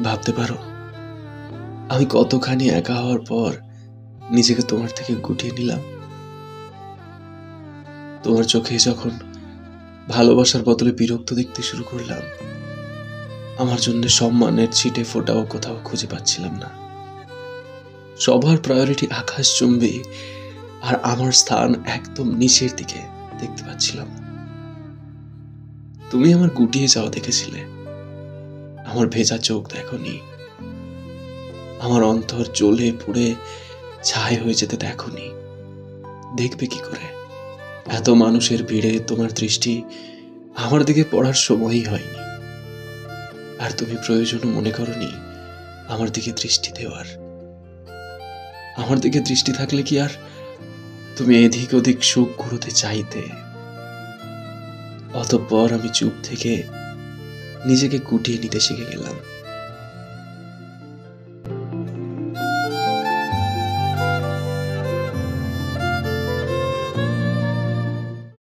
ভাবতে পারো আমি কতখানি একা হওয়ার পর নিজেকে তোমার থেকে গুটিয়ে নিলাম। তোমার চোখে যখন ভালোবাসার বদলে বিরক্ত দেখতে শুরু করলাম, আমার জন্য সম্মানের ছিটে ফোটাও কোথাও খুঁজে পাচ্ছিলাম না। সবার প্রায়োরিটি আকাশচুম্বী, আর আমার স্থান একদম নিচের দিকে দেখতে পাচ্ছিলাম। তুমি আমার গুটিয়ে যাওয়া দেখেছিলে, আমার ভেজা চোখ দেখোনি, আমার অন্তর জ্বলে পুড়ে ছাই হয়ে যেতে দেখোনি। দেখবে কি করে? এত মানুষের ভিড়ে তোমার দৃষ্টি আমার দিকে পড়ার সময়ই হয়নি, আর তুমি প্রয়োজনও মনে করনি আমার দিকে দৃষ্টি দেওয়ার। আমার দিকে দৃষ্টি থাকলে কি আর তুমি এদিক ওদিক সুখ ঘুরোতে চাইতে? অতঃপর আমি চুপ থেকে নিজেকে গুটিয়ে নিতে শিখে গেলাম।